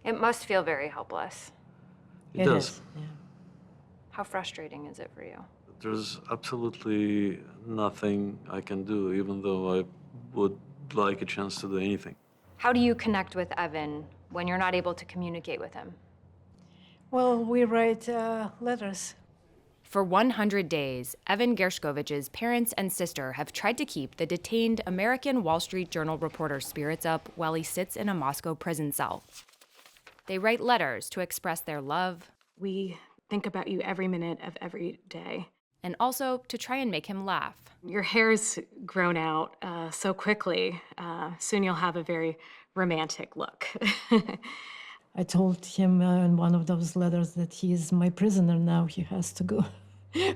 It must feel very helpless. It does. Yeah. How frustrating is it for you? There's absolutely nothing I can do, even though I would like a chance to do anything. How do you connect with Evan when you're not able to communicate with him? Well, we write letters. For 100 days, Evan Gershkovich's parents and sister have tried to keep the detained American Wall Street Journal reporter's spirits up while he sits in a Moscow prison cell. They write letters to express their love. We think about you every minute of every day. And also to try and make him laugh. Your hair's grown out so quickly. Soon you'll have a very romantic look. I told him in one of those letters that he is my prisoner now. He has to go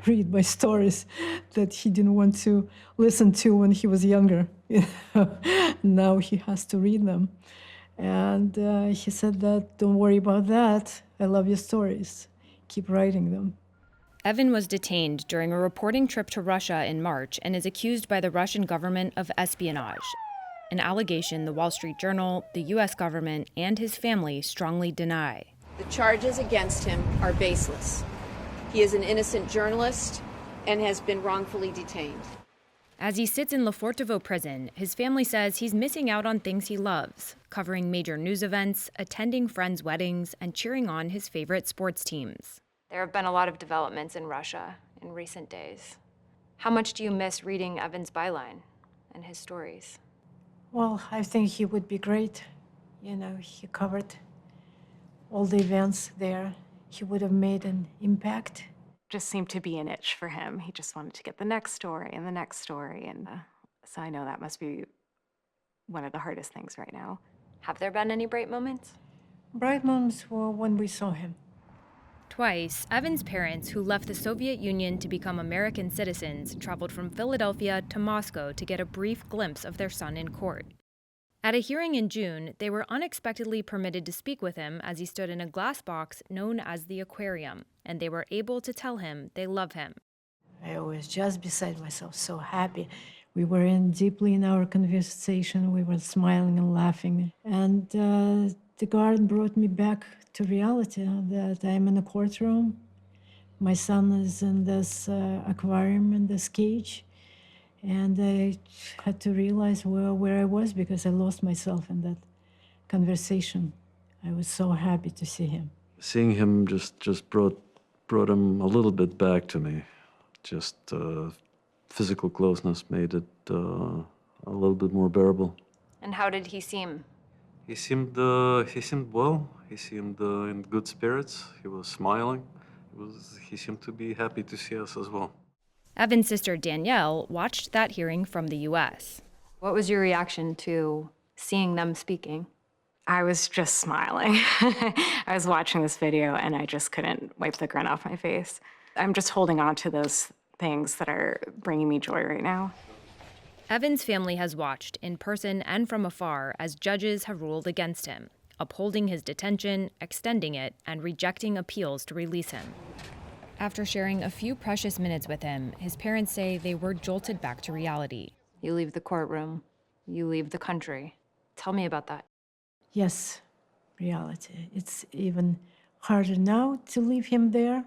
read my stories that he didn't want to listen to when he was younger. Now he has to read them. And he said that, don't worry about that. I love your stories. Keep writing them. Evan was detained during a reporting trip to Russia in March and is accused by the Russian government of espionage, an allegation the Wall Street Journal, the U.S. government, and his family strongly deny. The charges against him are baseless. He is an innocent journalist and has been wrongfully detained. As he sits in Lefortovo prison, his family says he's missing out on things he loves, covering major news events, attending friends' weddings, and cheering on his favorite sports teams. There have been a lot of developments in Russia in recent days. How much do you miss reading Evan's byline and his stories? Well, I think he would be great. You know, he covered all the events there. He would have made an impact. Just seemed to be an itch for him. He just wanted to get the next story and the next story. And so I know that must be one of the hardest things right now. Have there been any bright moments? Bright moments were when we saw him. Twice, Evan's parents, who left the Soviet Union to become American citizens, traveled from Philadelphia to Moscow to get a brief glimpse of their son in court. At a hearing in June, they were unexpectedly permitted to speak with him as he stood in a glass box known as the aquarium, and they were able to tell him they love him. I was just beside myself, so happy. We were in deeply in our conversation. We were smiling and laughing. And the guard brought me back to reality that I'm in a courtroom. My son is in this aquarium, in this cage. And I had to realize where I was because I lost myself in that conversation. I was so happy to see him. Seeing him just brought him a little bit back to me. Just physical closeness made it a little bit more bearable. And how did he seem? He seemed well. He seemed in good spirits. He was smiling. He seemed to be happy to see us as well. Evan's sister Danielle watched that hearing from the U.S. What was your reaction to seeing them speaking? I was just smiling. I was watching this video and I just couldn't wipe the grin off my face. I'm just holding on to those things that are bringing me joy right now. Evan's family has watched, in person and from afar, as judges have ruled against him, upholding his detention, extending it, and rejecting appeals to release him. After sharing a few precious minutes with him, his parents say they were jolted back to reality. You leave the courtroom. You leave the country. Tell me about that. Yes, reality. It's even harder now to leave him there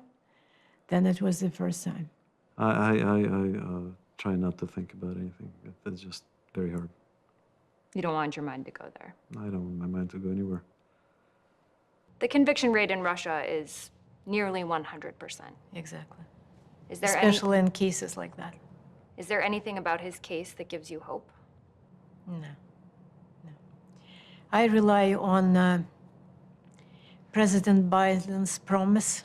than it was the first time. I try not to think about anything. It's just very hard. You don't want your mind to go there. I don't want my mind to go anywhere. The conviction rate in Russia is nearly 100%. Exactly. Is there Especially in cases like that. Is there anything about his case that gives you hope? No. I rely on President Biden's promise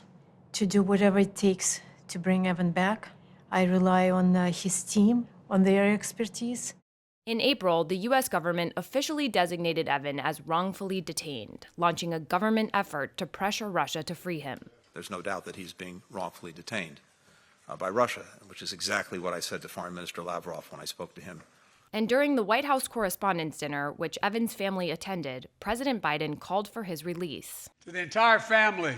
to do whatever it takes to bring Evan back. I rely on his team, on their expertise. In April, the U.S. government officially designated Evan as wrongfully detained, launching a government effort to pressure Russia to free him. There's no doubt that he's being wrongfully detained by Russia, which is exactly what I said to Foreign Minister Lavrov when I spoke to him. And during the White House Correspondents' Dinner, which Evan's family attended, President Biden called for his release. To the entire family,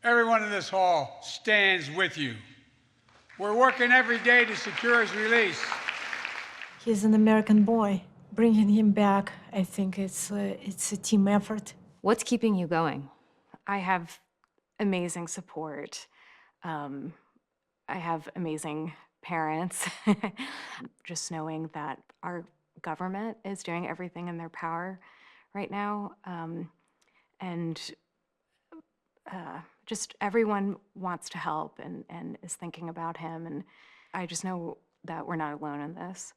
everyone in this hall stands with you. We're working every day to secure his release. He's an American boy. Bringing him back, I think it's a team effort. What's keeping you going? I have amazing support. I have amazing parents. Just knowing that our government is doing everything in their power right now, and just everyone wants to help and is thinking about him, and I just know that we're not alone in this.